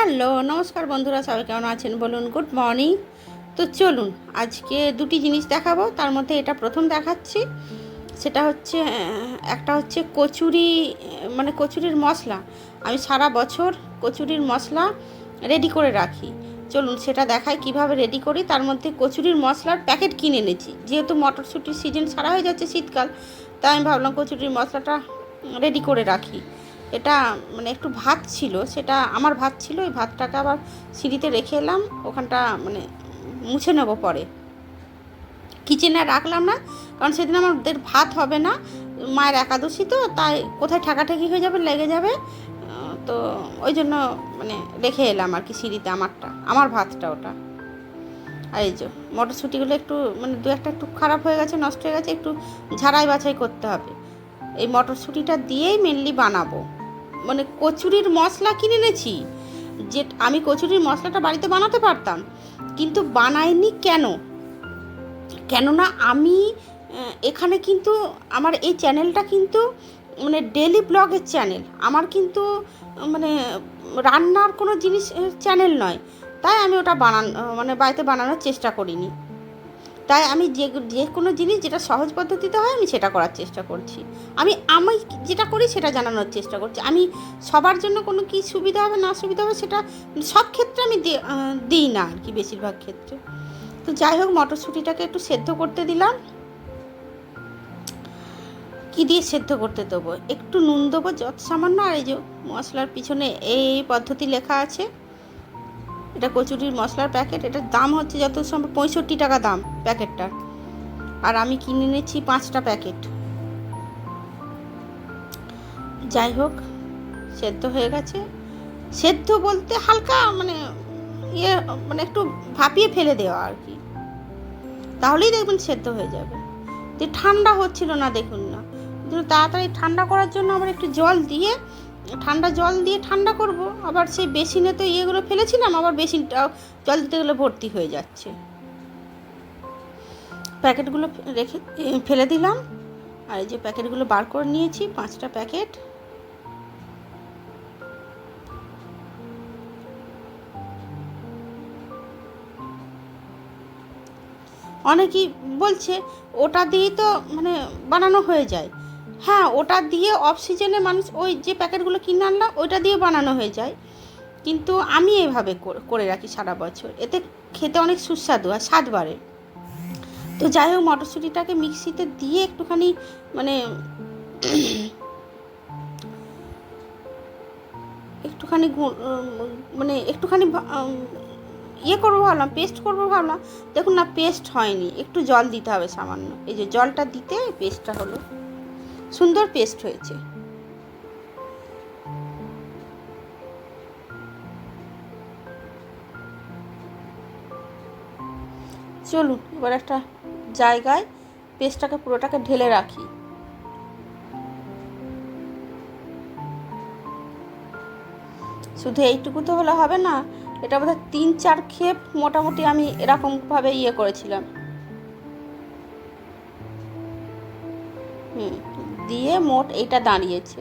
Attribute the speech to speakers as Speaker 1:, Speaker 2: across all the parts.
Speaker 1: Hello, নমস্কার বন্ধুরা, সবাই কেমন আছেন বলুন? Good morning. তো চলুন আজকে দুটি জিনিস দেখাবো, তার মধ্যে এটা প্রথম দেখাচ্ছি। সেটা হচ্ছে একটা হচ্ছে কচুরি, মানে কচুরির মশলা। আমি সারা বছর কচুরির মশলা রেডি করে রাখি। চলুন সেটা দেখাই কিভাবে রেডি করি। তার মধ্যে কচুরির মশলার প্যাকেট কিনে এনেছি, যেহেতু মটরশুঁটির সিজন সারা হয়ে যাচ্ছে শীতকাল, তাই আমি ভাবলাম কচুরির মশলাটা রেডি করে রাখি। এটা মানে একটু ভাত ছিল, সেটা আমার ভাত ছিল, ওই ভাতটাকে আবার সিঁড়িতে রেখে এলাম, ওখানটা মানে মুছে নেবো পরে। কিচেনে রাখলাম না, কারণ সেদিন আমাদের ভাত হবে না, মায়ের একাদশী তো, তাই কোথায় ঠেকাঠেকি হয়ে যাবে, লেগে যাবে, তো ওই জন্য মানে রেখে এলাম আর কি সিঁড়িতে আমার ভাতটা ওটা। আর এই যে মটরশুঁটিগুলো একটু মানে দু একটা একটু খারাপ হয়ে গেছে, নষ্ট হয়ে গেছে, একটু ঝাড়াই বাছাই করতে হবে। এই মটরশুঁটিটা দিয়েই মেনলি বানাবো। মানে কচুরির মশলা কিনে এনেছি, যে আমি কচুরির মশলাটা বাড়িতে বানাতে পারতাম, কিন্তু বানাইনি কেননা আমি এখানে কিন্তু আমার এই চ্যানেলটা কিন্তু মানে ডেলি ব্লগের চ্যানেল, আমার কিন্তু মানে রান্নার কোনো জিনিস চ্যানেল নয়। তাই আমি ওটা মানে বাড়িতে বানানোর চেষ্টা করিনি। তাই আমি যে কোনো জিনিস যেটা সহজ পদ্ধতিতে হয় আমি সেটা করার চেষ্টা করছি। আমি যেটা করি সেটা জানানোর চেষ্টা করছি। আমি সবার জন্য কোনো কী সুবিধা হবে না সুবিধা হবে সেটা সব ক্ষেত্রে আমি দিই না আর কি, বেশিরভাগ ক্ষেত্রে। তো যাই হোক, মটরশুঁটিটাকে একটু সেদ্ধ করতে দিলাম। কী দিয়ে সেদ্ধ করতে দেবো? একটু নুন দেবো যত সামান্য, আর এই যে মশলার পিছনে এই পদ্ধতি লেখা আছে। এটা কচুরির মশলার প্যাকেট, এটার দাম হচ্ছে যত সম্ভব 65 টাকা দাম প্যাকেটটার, আর আমি কিনে এনেছি 5টা প্যাকেট। যাই হোক, সেদ্ধ হয়ে গেছে। সেদ্ধ বলতে হালকা মানে মানে একটু ভাপিয়ে ফেলে দেওয়া আর কি, তাহলেই দেখবেন সেদ্ধ হয়ে যাবে। তো ঠান্ডা হচ্ছিল না, দেখুন না, তাড়াতাড়ি ঠান্ডা করার জন্য আবার একটু ঠান্ডা জল দিয়ে ঠান্ডা করব। আবার সেই বেসিনে তো ইয়েগুলো ফেলেছিলাম, আবার বেসিনটাও জল দিতে গেলে ভর্তি হয়ে যাচ্ছে। প্যাকেটগুলো রেখে ফেলে দিলাম, আর এই যে প্যাকেটগুলো বার করে নিয়েছি, 5টা প্যাকেট। অনেকেই বলছে ওটা দিয়েই তো মানে বানানো হয়ে যায়। হ্যাঁ, ওটা দিয়ে অফ সিজনে মানুষ ওই যে প্যাকেটগুলো কিনে আনলাম ওইটা দিয়ে বানানো হয়ে যায়, কিন্তু আমি এভাবে করে রাখি সারা বছর, এতে খেতে অনেক সুস্বাদু আর স্বাদ বাড়ে। তো যাই হোক, মটরশুঁটিটাকে মিক্সিতে দিয়ে একটুখানি মানে একটুখানি মানে একটুখানি ইয়ে করবো ভাবলাম, পেস্ট করবো ভাবলাম, দেখুন না পেস্ট হয়নি, একটু জল দিতে হবে সামান্য। এই যে জলটা দিতে পেস্টটা হলো, সুন্দর পেস্ট হয়েছে। চলুন এবার একটা জায়গায় পেস্টটাকে পুরোটাকে ঢেলে রাখি। শুধু এইটুকু তো হলে হবে না, এটা বোধহয় 3-4 খেপ মোটামুটি আমি এরকমভাবে ইয়ে করেছিলাম। দিয়ে মোট এইটা দাঁড়িয়েছে।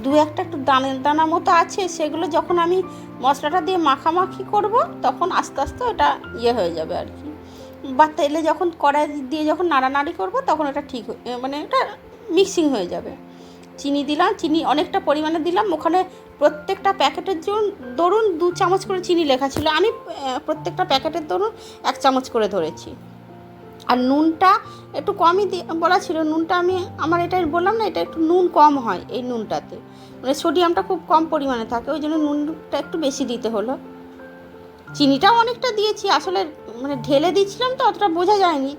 Speaker 1: দু একটা একটু দানা মতো আছে, সেগুলো যখন আমি মশলাটা দিয়ে মাখামাখি করব তখন আস্তে আস্তে ওটা ইয়ে হয়ে যাবে আর কি। বা তেলে যখন কড়াই দিয়ে যখন নাড়ানাড়ি করব তখন এটা ঠিক মানে এটা মিক্সিং হয়ে যাবে। চিনি দিলাম, চিনি অনেকটা পরিমাণে দিলাম। ওখানে প্রত্যেকটা প্যাকেটের জন্য ধরুন 2 চামচ করে চিনি লেখা ছিল, আমি প্রত্যেকটা প্যাকেটের ধরুন 1 চামচ করে ধরেছি। আর নুনটা একটু কমই বলা ছিল, নুনটা আমার এটাই বললাম না, এটা একটু নুন কম হয় এই নুনটাতে, মানে সোডিয়ামটা খুব কম পরিমাণে থাকে, ওই জন্য নুনটা একটু বেশি দিতে হলো। চিনিটাও অনেকটা দিয়েছি, আসলে মানে ঢেলে দিয়েছিলাম তো অতটা বোঝা যায়নি,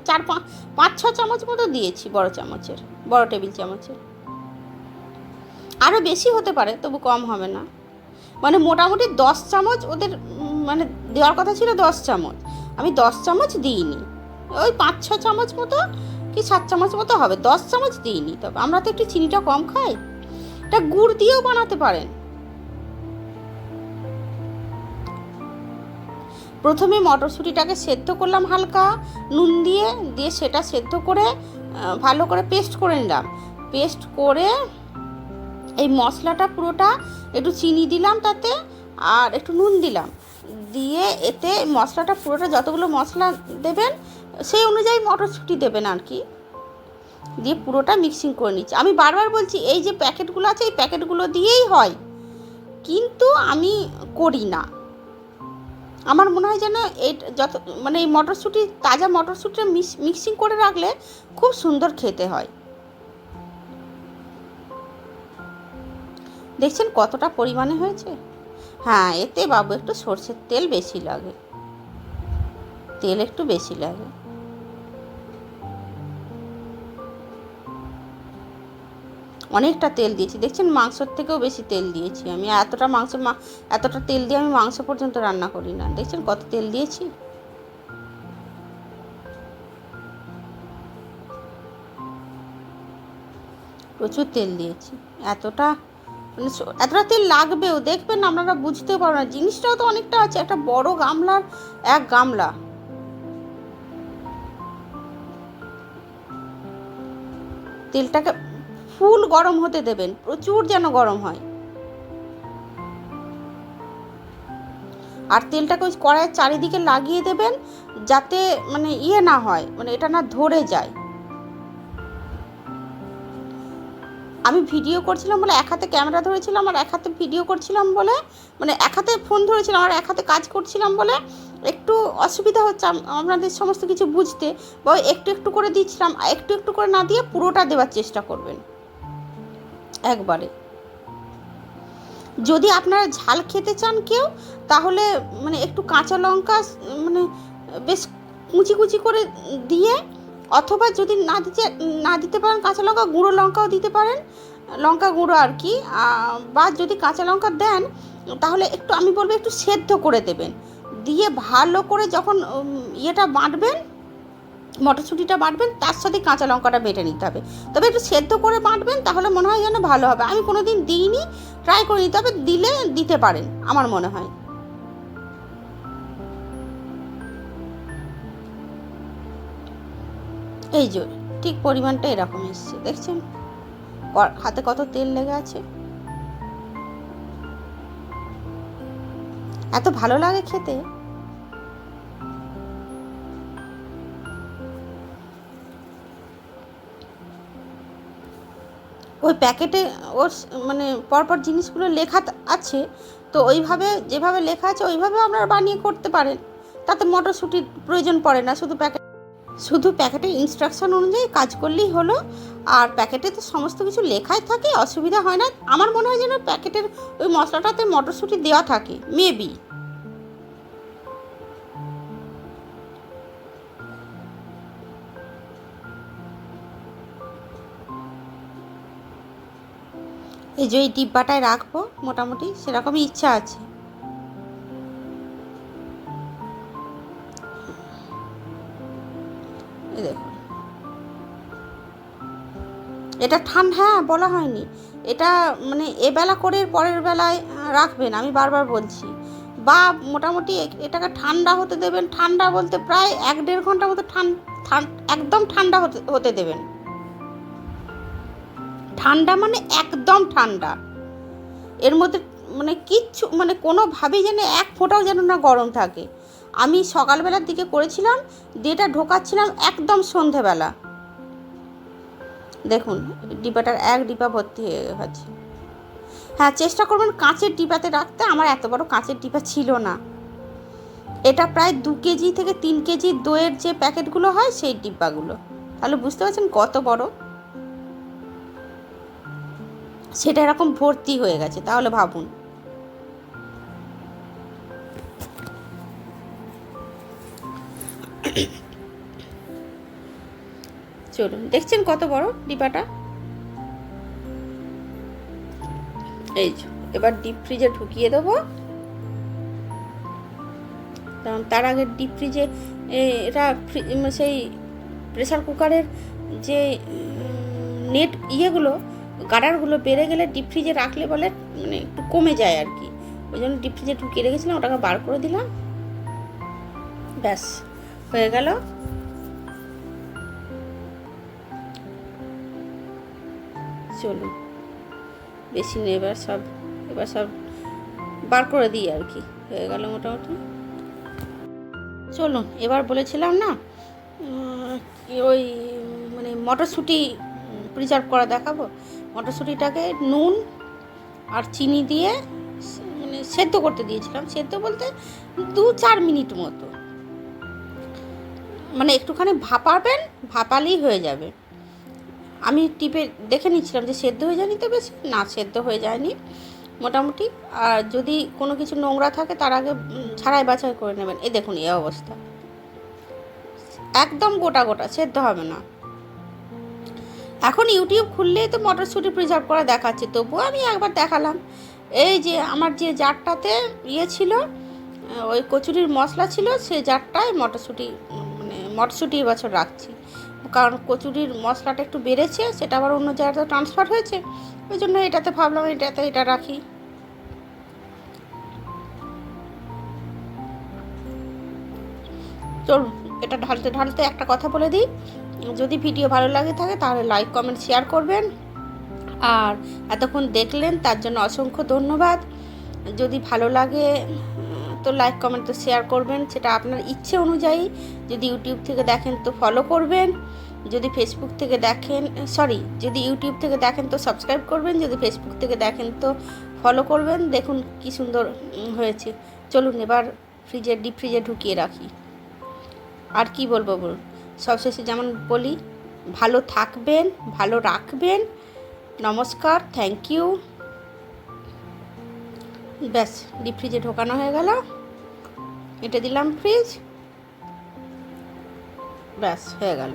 Speaker 1: 5-6 চামচ মতো দিয়েছি, বড় টেবিল চামচের। আরও বেশি হতে পারে, তবু কম হবে না। মানে মোটামুটি 10 চামচ ওদের মানে দেওয়ার কথা ছিল, 10 চামচ, আমি 10 চামচ দিইনি, ওই 5-6 চামচ মতো কি 7 চামচ মতো হবে, 10 চামচ দিইনি। তবে আমরা তো একটু চিনিটা কম খাই। এটা গুড় দিয়েও বানাতে পারেন। প্রথমে মটরশুঁটিটাকে সেদ্ধ করলাম হালকা নুন দিয়ে, সেটা সেদ্ধ করে ভালো করে পেস্ট করে নিলাম। পেস্ট করে এই মশলাটা পুরোটা একটু চিনি দিলাম তাতে, আর একটু নুন দিলাম, দিয়ে এতে মশলাটা পুরোটা যতগুলো মশলা দেবেন সেই অনুযায়ী মটরশুঁটি দেবেন আর কি, দিয়ে পুরোটা মিক্সিং করে নিচ্ছি। আমি বারবার বলছি এই যে প্যাকেটগুলো আছে এই প্যাকেটগুলো দিয়েই হয়, কিন্তু আমি করি না। আমার মনে হয় যেন এই যত মানে এই মটরশুঁটি, তাজা মটরশুঁটিটা মিক্সিং করে রাখলে খুব সুন্দর খেতে হয়। দেখছেন কতটা পরিমাণে হয়েছে? হ্যাঁ, এতে বাবু একটু সরষের তেল বেশি লাগে, তেল একটু বেশি লাগে। অনেকটা তেল দিয়েছি, দেখছেন মাংসর থেকেও বেশি তেল দিয়েছি আমি। এতটা তেল দিয়ে আমি মাংস পর্যন্ত রান্না করি না। দেখছেন কত তেল দিয়েছি। প্রচুর তেল দিয়েছি। এতটা তেল লাগবেও, দেখবেন আপনারা বুঝতেও পারবেন না। জিনিসটাও তো অনেকটা আছে, একটা বড় গামলার 1 গামলা। তেলটাকে ফুল গরম হতে দেবেন, প্রচুর যেন গরম হয়। আর তেলটাকে ওই কড়াইয়ের চারিদিকে লাগিয়ে দেবেন, যাতে মানে না হয়, মানে এটা না ধরে যায়। আমি ভিডিও করছিলাম বলে এক হাতে ক্যামেরা ধরেছিলাম আর এক হাতে ভিডিও করছিলাম বলে, মানে এক হাতে ফোন ধরেছিলাম আর এক হাতে কাজ করছিলাম বলে একটু অসুবিধা হচ্ছে আপনাদের সমস্ত কিছু বুঝতে, বা একটু একটু করে দিচ্ছিলাম। একটু একটু করে না দিয়ে পুরোটা দেওয়ার চেষ্টা করবেন একবারে। যদি আপনারা ঝাল খেতে চান কেউ, তাহলে মানে একটু কাঁচা লঙ্কা মানে বেশ কুচি কুচি করে দিয়ে, অথবা যদি না দিতে পারেন কাঁচা লঙ্কা, গুঁড়ো লঙ্কাও দিতে পারেন, লঙ্কা গুঁড়ো আর কি। বা যদি কাঁচা লঙ্কা দেন তাহলে একটু, আমি বলবো একটু সেদ্ধ করে দেবেন, দিয়ে ভালো করে যখন ইয়েটা বাটবেন, মটরশুঁটিটা বাটবেন, তার সাথে কাঁচা লঙ্কাটা বেটে নিতে হবে। তবে একটু সেদ্ধ করে বাটবেন, তাহলে মনে হয় যেন ভালো হবে। আমি কোনো দিন দিইনি, ট্রাই করে নিতে হবে, দিলে দিতে পারেন আমার মনে হয়। এই যে ঠিক পরিমাণটা এরকম এসছে, দেখছেন হাতে কত তেল লেগে আছে। এত ভালো লাগে খেতে। ওই প্যাকেটে ওর মানে পরপর জিনিসগুলো লেখা আছে, তো ওইভাবে যেভাবে লেখা আছে ওইভাবে আপনারা বানিয়ে করতে পারেন, তাতে মটরশুঁটির প্রয়োজন পড়ে না। শুধু প্যাকেটের ইনস্ট্রাকশন অনুযায়ী কাজ করলেই হলো। আর প্যাকেটে তো সমস্ত কিছু লেখাই থাকে, অসুবিধা হয় না। আমার মনে হয় যেন প্যাকেটের ওই মশলাটাতে মটরশুঁটি দেওয়া থাকে, মেবি। এই যে এই ডিব্বাটায় রাখবো মোটামুটি সেরকমই ইচ্ছা আছে। এই দেখুন, এটা ঠান্ডা, হ্যাঁ বলা হয়নি, এটা মানে এবেলা করে পরের বেলায় রাখবেন, আমি বারবার বলছি। বা মোটামুটি এটাকে ঠান্ডা হতে দেবেন, ঠান্ডা বলতে প্রায় 1-1.5 ঘন্টা মতো একদম ঠান্ডা হতে দেবেন। ঠান্ডা মানে একদম ঠান্ডা, এর মধ্যে মানে কিচ্ছু, মানে কোনোভাবেই যেন এক ফোঁটাও যেন না গরম থাকে। আমি সকালবেলার দিকে করেছিলাম, যেটা ঢোকাচ্ছিলাম একদম সন্ধেবেলা। দেখুন ডিবাটার 1 ডিবা ভর্তি হয়ে গেছে। হ্যাঁ, চেষ্টা করবেন কাঁচের ডিবাতে রাখতে। আমার এত বড় কাঁচের ডিবা ছিল না। এটা প্রায় 2 কেজি থেকে 3 কেজি দইয়ের যে প্যাকেটগুলো হয় সেই ডিব্বাগুলো, তাহলে বুঝতে পারছেন কত বড়। সেটা এরকম ভর্তি হয়ে গেছে, তাহলে ভাবুন। চলুন, দেখছেন কত বড় ডিবাটা। এই এবার ডিপ ফ্রিজে ঢুকিয়ে দেবো। কারণ তার আগে ডিপ ফ্রিজে এটা সেই প্রেসার কুকারের যে নেট ইয়েগুলো, গার্ডারগুলো বেড়ে গেলে ডিপ ফ্রিজে রাখলে বলে মানে একটু কমে যায় আর কি। ওই জন্য ডিপ ফ্রিজে ঢুকিয়ে রেখেছিলাম, ওটাকে বার করে দিলাম, ব্যাস হয়ে গেল। চলুন বেশি নেই। এবার সব বার করে দিই আর কি, হয়ে গেল মোটামুটি। চলুন, এবার বলেছিলাম না ওই মানে মটরশুঁটি প্রিজার্ভ করা দেখাবো। মটরশুঁটিটাকে নুন আর চিনি দিয়ে মানে সেদ্ধ করতে দিয়েছিলাম, সেদ্ধ বলতে 2-4 মিনিট মতো, মানে একটুখানি ভাপাবেন, ভাপালেই হয়ে যাবে। আমি টিপে দেখে নিচ্ছিলাম যে সেদ্ধ হয়ে যায়নি তো, বেশি না সেদ্ধ হয়ে যায়নি মোটামুটি। আর যদি কোনো কিছু নোংরা থাকে তার আগে ছাড়াই বাছাই করে নেবেন। এই দেখুন এই অবস্থা, একদম গোটা গোটা, সেদ্ধ হবে না। এখন ইউটিউব খুললেই তো মটরশুঁটি প্রিজার্ভ করা দেখাচ্ছে, তবুও আমি একবার দেখালাম। এই যে আমার যে জারটাতে ছিল, ওই কচুরির মশলা ছিল, সেই জারটায় মটরশুঁটি এবছর রাখছি, কারণ কচুরির মশলাটা একটু বেড়েছে, সেটা আবার অন্য জায়গাতে ট্রান্সফার হয়েছে, ওই জন্য এটাতে ভাবলাম এটা রাখি। চলুন, এটা ঢালতে ঢালতে একটা কথা বলে দিই, যদি ভিডিও ভালো লাগে থাকে তাহলে লাইক কমেন্ট শেয়ার করবেন। আর এতক্ষণ দেখলেন তার জন্য অসংখ্য ধন্যবাদ। যদি ভালো লাগে তো লাইক কমেন্ট তো শেয়ার করবেন, সেটা আপনার ইচ্ছে অনুযায়ী। যদি ইউটিউব থেকে দেখেন তো ফলো করবেন, যদি ফেসবুক থেকে দেখেন যদি ইউটিউব থেকে দেখেন তো সাবস্ক্রাইব করবেন, যদি ফেসবুক থেকে দেখেন তো ফলো করবেন। দেখুন কি সুন্দর হয়েছে। চলুন এবার ডিপ ফ্রিজে ঢুকিয়ে রাখি। আর কি বলবো বলুন, সবশেষে যেমন বলি, ভালো থাকবেন, ভালো রাখবেন। নমস্কার, থ্যাংক ইউ। ব্যাস, ডিপ ফ্রিজে ঢোকানো হয়ে গেল, এটা দিলাম ফ্রিজ, ব্যাস হয়ে গেল।